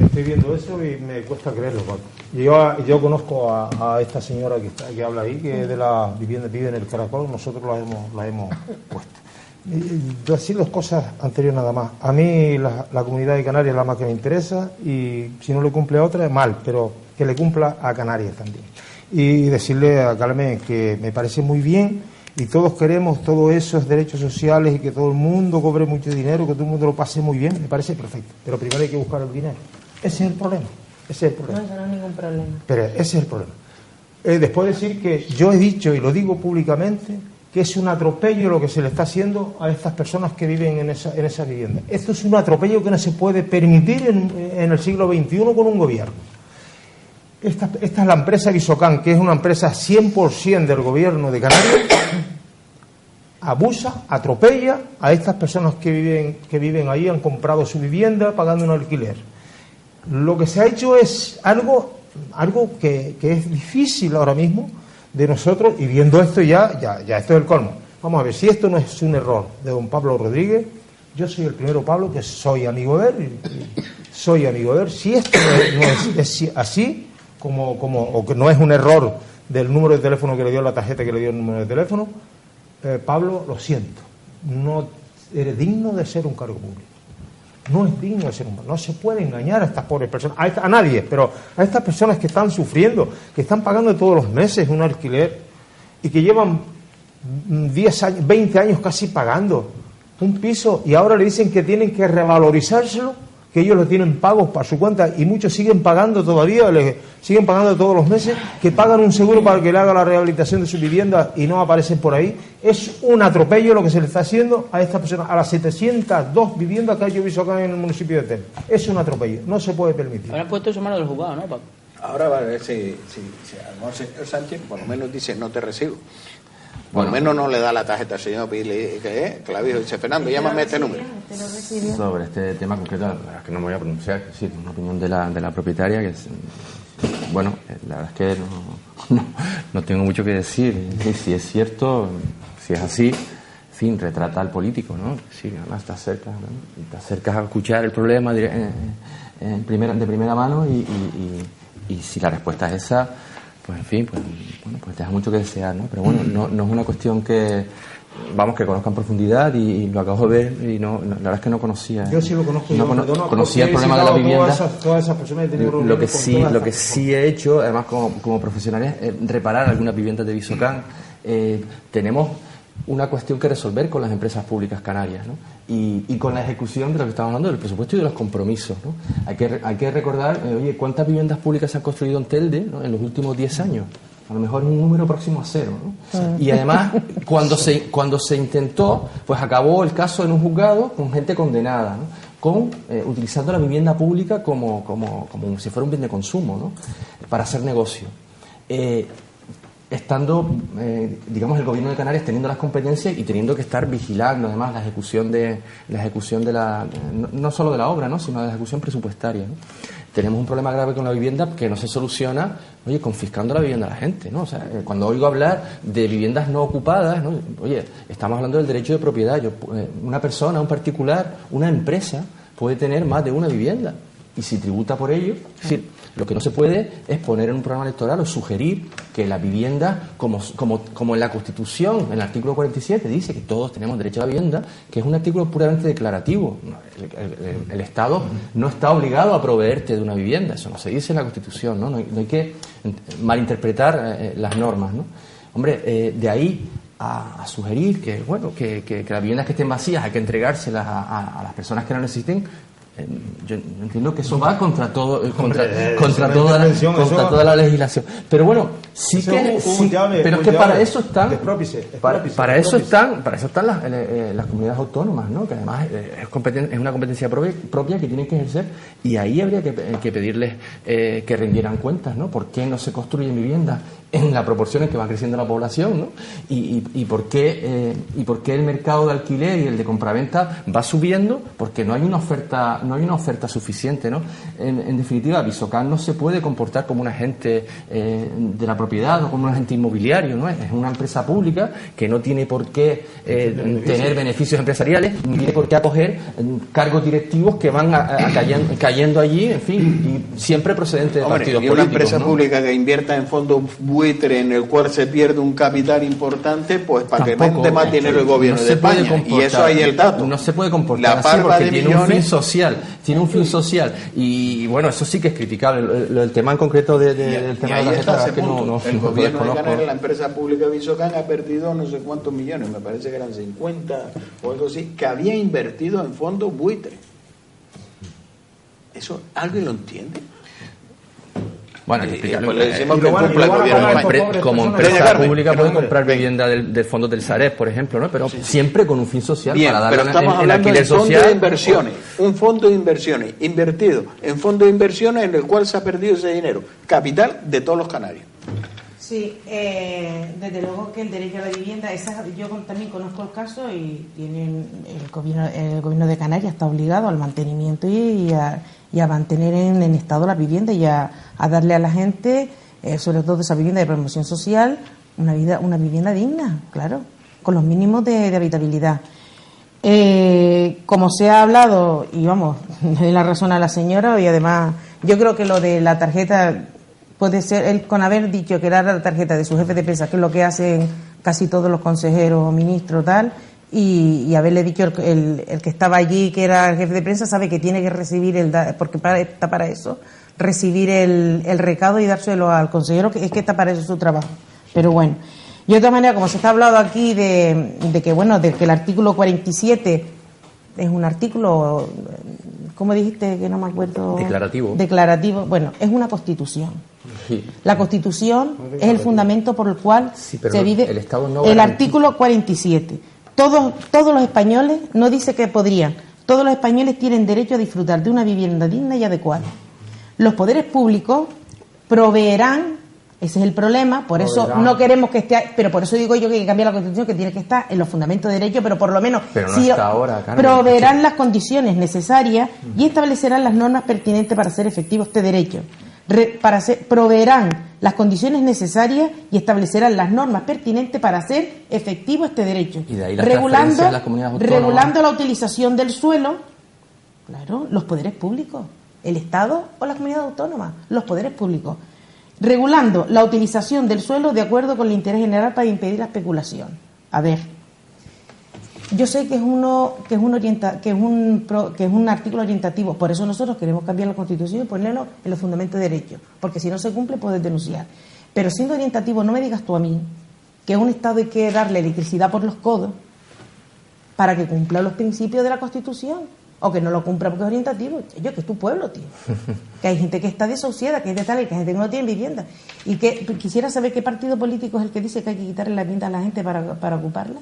Estoy viendo eso y me cuesta creerlo, Paco. Yo conozco a esta señora que habla ahí, que es de la vivienda, vive en el Caracol. Nosotros la hemos puesto. Decir 2 cosas anteriores nada más. A mí la comunidad de Canarias es la más que me interesa, y si no le cumple a otra es mal, pero que le cumpla a Canarias también. Y decirle a Carmen que me parece muy bien, y todos queremos todos esos derechos sociales y que todo el mundo cobre mucho dinero, que todo el mundo lo pase muy bien, me parece perfecto. Pero primero hay que buscar el dinero. Ese es el problema. No, eso no es ningún problema. Pero ese es el problema. Después decir que yo he dicho, y lo digo públicamente, que es un atropello lo que se le está haciendo a estas personas que viven en esa vivienda. Esto es un atropello que no se puede permitir en el siglo XXI con un gobierno. Esta es la empresa Visocan, que es una empresa 100% del gobierno de Canarias, abusa, atropella a estas personas que viven ahí, han comprado su vivienda pagando un alquiler. Lo que se ha hecho es algo que es difícil ahora mismo de nosotros, y viendo esto ya esto es el colmo. Vamos a ver, si esto no es un error de don Pablo Rodríguez, yo soy el primero, Pablo, que soy amigo de él, si esto no es así, o que no es un error del número de teléfono que le dio, la tarjeta que le dio el número de teléfono, Pablo, lo siento, no eres digno de ser un cargo público. No es digno de ser humano. No se puede engañar a estas pobres personas, a nadie, pero a estas personas que están sufriendo, que están pagando todos los meses un alquiler y que llevan 10 años, 20 años casi pagando un piso, y ahora le dicen que tienen que revalorizárselo, que ellos lo tienen pagos para su cuenta y muchos siguen pagando todavía, siguen pagando todos los meses, que pagan un seguro para que le haga la rehabilitación de su vivienda y no aparecen por ahí. Es un atropello lo que se le está haciendo a estas personas, a las 702 viviendas que hay visto acá en el municipio de Tel. Es un atropello, no se puede permitir. Ahora han puesto su mano del juzgado, ¿no, Paco? Ahora va a ver si el señor Sánchez por lo menos dice no te recibo. Por lo menos no le da la tarjeta al señor Pili, que la dijo, dice Fernando, llámame a este número. Sobre este tema concreto, la verdad es que no me voy a pronunciar, sí, una opinión de la propietaria, que es, bueno, la verdad es que no tengo mucho que decir. Si es cierto, si es así, en fin, retrata al político, ¿no? Sí, además te acercas a escuchar el problema de primera mano y si la respuesta es esa, pues en fin, pues deja mucho que desear, ¿no? Pero bueno, no es una cuestión que conozca en profundidad y lo acabo de ver y la verdad es que no conocía. Yo sí lo conozco. Conocía el problema de la vivienda. Todas esas personas lo que sí he hecho, además como profesional, es reparar algunas viviendas de Visocán. Tenemos una cuestión que resolver con las empresas públicas canarias, ¿no? Y con la ejecución de lo que estamos hablando del presupuesto y de los compromisos, ¿no? Hay que recordar, oye, ¿cuántas viviendas públicas se han construido en Telde, ¿no?, en los últimos 10 años? A lo mejor un número próximo a 0, ¿no? Sí. Y además, cuando se intentó, pues acabó el caso en un juzgado con gente condenada, ¿no? Utilizando la vivienda pública como si fuera un bien de consumo, ¿no?, para hacer negocio. Estando, digamos, el gobierno de Canarias teniendo las competencias y teniendo que estar vigilando además la ejecución de no solo de la obra, ¿no?, sino de la ejecución presupuestaria, ¿no? Tenemos un problema grave con la vivienda que no se soluciona, oye, confiscando la vivienda a la gente, ¿no? O sea, cuando oigo hablar de viviendas no ocupadas, ¿no?, oye, estamos hablando del derecho de propiedad. Una persona, un particular, una empresa puede tener más de una vivienda y si tributa por ello, es decir, lo que no se puede es poner en un programa electoral o sugerir que la vivienda, como en la Constitución, en el artículo 47, dice que todos tenemos derecho a la vivienda, que es un artículo puramente declarativo. El Estado no está obligado a proveerte de una vivienda, eso no se dice en la Constitución, ¿no? No hay que malinterpretar las normas, ¿no? Hombre, de ahí a sugerir que las viviendas que estén vacías hay que entregárselas a las personas que no necesiten. Yo entiendo que eso va contra toda la legislación, pero bueno, pero es que para eso están las comunidades autónomas, ¿no?, que además es una competencia propia que tienen que ejercer, y ahí habría que pedirles que rindieran cuentas, ¿no? ¿Por qué no se construyen viviendas en la proporción en que va creciendo la población, ¿no? y por qué el mercado de alquiler y el de compraventa va subiendo? Porque no hay una oferta suficiente, ¿no? En definitiva, Visocán no se puede comportar como un agente de la propiedad o como un agente inmobiliario, ¿no? Es una empresa pública que no tiene por qué tener beneficios empresariales, ni tiene por qué acoger cargos directivos que van cayendo allí, en fin, y siempre procedente de partidos políticos. Y una empresa, ¿no?, pública que invierta en fondos buitre en el cual se pierde un capital importante, pues para que mete más dinero el gobierno de España, y eso hay el dato. No se puede comportar así porque tiene un fin social, y bueno, eso sí que es criticable. El tema en concreto del tema de la tarjeta, que no el gobierno de Canarias, la empresa pública Visocán ha perdido no sé cuántos millones, me parece que eran 50 o algo así, que había invertido en fondos buitre. ¿Eso alguien lo entiende? Bueno, le decimos que cumple el gobierno de España. Como empresa pública puede comprar vivienda del fondo del Sareb, por ejemplo, ¿no? Pero siempre con un fin social. Bien, para darle pero estamos hablando de fondo de inversiones, un fondo de inversiones invertido en fondo de inversiones en el cual se ha perdido ese dinero, capital de todos los canarios. Sí, desde luego que el derecho a la vivienda, yo también conozco el caso y tienen el gobierno de Canarias está obligado al mantenimiento y a mantener en estado la vivienda y a darle a la gente, sobre todo esa vivienda de promoción social, una vivienda digna, claro, con los mínimos de habitabilidad. Como se ha hablado, y vamos, le la razón a la señora, y además yo creo que lo de la tarjeta puede ser, él con haber dicho que era la tarjeta de su jefe de prensa, que es lo que hacen casi todos los consejeros o ministros, tal, y haberle dicho el que estaba allí, que era el jefe de prensa, sabe que tiene que recibir porque está para eso, recibir el recado y dárselo al consejero, que es que está para eso su trabajo. Pero bueno, y de otra manera, como se está hablando aquí de que el artículo 47 es un artículo ¿cómo dijiste que no me acuerdo? Declarativo. Bueno, es una constitución. Sí. La constitución es el fundamento por el cual se vive. El Estado no el artículo 47. Todos los españoles, no dice que podrían, todos los españoles tienen derecho a disfrutar de una vivienda digna y adecuada. Los poderes públicos proveerán, ese es el problema, por eso no queremos que esté, pero por eso digo yo que hay que cambiar la Constitución, que tiene que estar en los fundamentos de derecho, pero por lo menos pero no está ahora, Carmen, proveerán las condiciones necesarias y establecerán las normas pertinentes para hacer efectivo este derecho. Proveerán las condiciones necesarias y establecerán las normas pertinentes para hacer efectivo este derecho, y de ahí las transferencias a las comunidades autónomas. Regulando la utilización del suelo, claro, los poderes públicos, el Estado o las comunidades autónomas, los poderes públicos, regulando la utilización del suelo de acuerdo con el interés general para impedir la especulación. A ver, yo sé que es un artículo orientativo, por eso nosotros queremos cambiar la Constitución y ponerlo en los fundamentos de derecho, porque si no se cumple puedes denunciar. Pero siendo orientativo, no me digas tú a mí que a un Estado hay que darle electricidad por los codos para que cumpla los principios de la Constitución, o que no lo cumpla porque es orientativo. Yo, que es tu pueblo, tío. Que hay gente que está desahuciada, que es de tal y que hay gente que no tiene vivienda. Y que quisiera saber qué partido político es el que dice que hay que quitarle la vivienda a la gente para ocuparla.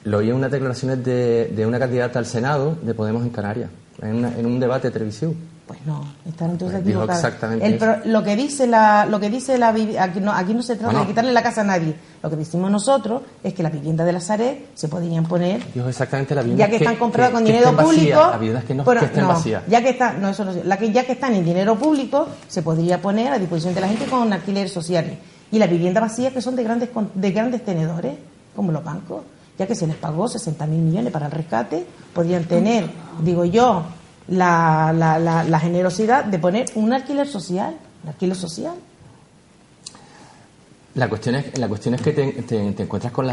Lo oí en unas declaraciones de una candidata al Senado de Podemos en Canarias, en un debate televisivo. Pues no, están entonces Dijo equivocados. exactamente Lo que dice aquí no se trata de quitarle la casa a nadie. Lo que decimos nosotros es que las viviendas de la Sareb se podrían poner, dijo exactamente la vivienda ya que están compradas con dinero público, las viviendas que estén vacías. Ya que están en dinero público, se podría poner a disposición de la gente con alquileres sociales. Y las viviendas vacías que son de grandes tenedores, como los bancos, ya que se les pagó 60.000 millones para el rescate, podrían tener, digo yo, la generosidad de poner un alquiler social. La cuestión es que te encuentras con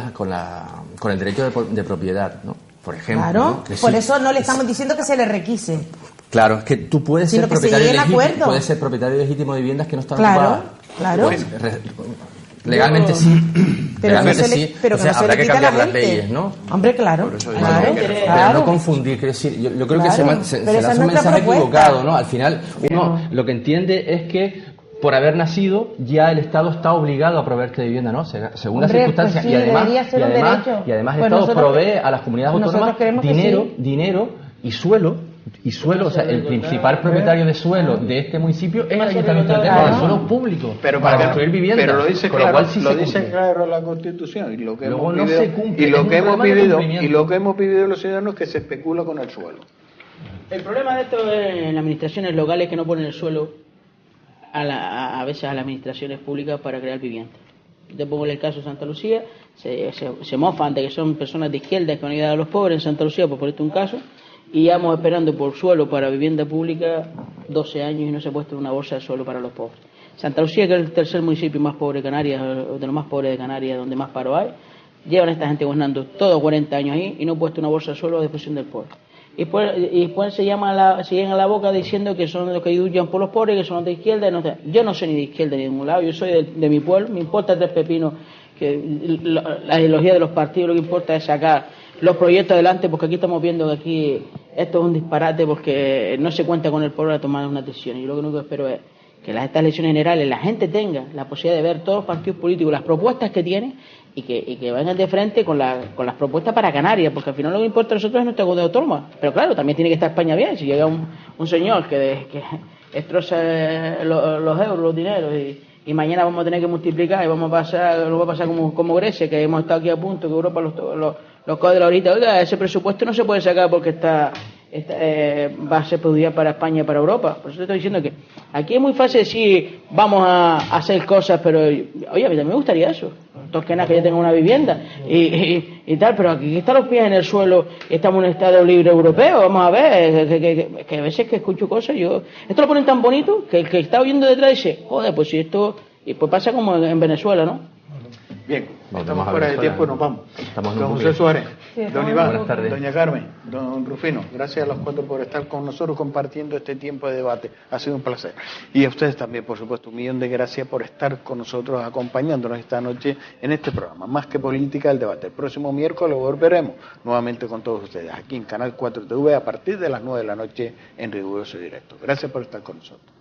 el derecho de propiedad, ¿no? Por ejemplo. Claro, ¿no? por eso no le estamos diciendo que se le requise. Claro, es que tú puedes ser propietario legítimo de viviendas que no están ocupadas. Claro. Pues, legalmente sí. Pero legalmente no se sí. pero o sea, no se habrá le que quita cambiar a la las gente. leyes, ¿no? Hombre, claro. Pero no confundir, quiero decir, yo creo que se da un mensaje equivocado, ¿no? Al final, uno lo que entiende es que por haber nacido ya el Estado está obligado a proveerte de vivienda, ¿no? Según las circunstancias. Pues sí, y además el Estado provee a las comunidades autónomas dinero y suelo, o sea, el principal propietario de suelo de este municipio es el Ayuntamiento de Telde, el suelo público, para construir viviendas. Pero lo dice claro la Constitución, y lo que hemos pedido los ciudadanos es que se especula con el suelo. El problema de esto en las administraciones locales que no ponen el suelo a veces a las administraciones públicas para crear viviendas. Te pongo el caso de Santa Lucía, se mofan de que son personas de izquierda que van a ayudar a los pobres en Santa Lucía, por ponerte un caso, y llevamos esperando por suelo para vivienda pública 12 años y no se ha puesto una bolsa de suelo para los pobres. Santa Lucía, que es el tercer municipio más pobre de Canarias, de los más pobres de Canarias, donde más paro hay, llevan a esta gente gobernando todos 40 años ahí y no ha puesto una bolsa de suelo a disposición del pobre. Y después se llegan a la boca diciendo que son los que luchan por los pobres, que son los de izquierda. Yo no soy ni de izquierda ni de ningún lado, yo soy de mi pueblo, me importa tres pepinos, que la ideología de los partidos, lo que importa es sacar los proyectos adelante, porque aquí estamos viendo que aquí esto es un disparate, porque no se cuenta con el pueblo a tomar una decisión. Y lo único que espero es que estas elecciones generales la gente tenga la posibilidad de ver todos los partidos políticos, las propuestas que tienen, y que vengan de frente con las propuestas para Canarias, porque al final lo que importa a nosotros es nuestra comunidad autónoma. Pero claro, también tiene que estar España bien. Si llega un señor que destroza los euros, los dineros, y mañana vamos a tener que multiplicar y nos va a pasar como Grecia, que hemos estado aquí a punto, que Europa los coge de la horita. Oiga, ese presupuesto no se puede sacar porque va a ser perjudicial para España y para Europa. Por eso te estoy diciendo que aquí es muy fácil decir vamos a hacer cosas, pero oye, a mí también me gustaría eso. Que ya tengan una vivienda y tal, pero aquí están los pies en el suelo y estamos en un Estado libre europeo. Vamos a ver, que a veces que escucho cosas, esto lo ponen tan bonito que el que está oyendo detrás dice, joder, pues si esto, y pues pasa como en Venezuela, ¿no? Bien, Nos estamos vemos a fuera de Venezuela. tiempo y nos vamos. Estamos en Don un José punto. Suárez, Sí, don estamos Iván, en Buenas tardes. doña Carmen, don Rufino, gracias a los cuatro por estar con nosotros compartiendo este tiempo de debate. Ha sido un placer. Y a ustedes también, por supuesto, un millón de gracias por estar con nosotros acompañándonos esta noche en este programa, Más que Política, el debate. El próximo miércoles volveremos nuevamente con todos ustedes aquí en Canal 4 TV a partir de las 9 de la noche en riguroso directo. Gracias por estar con nosotros.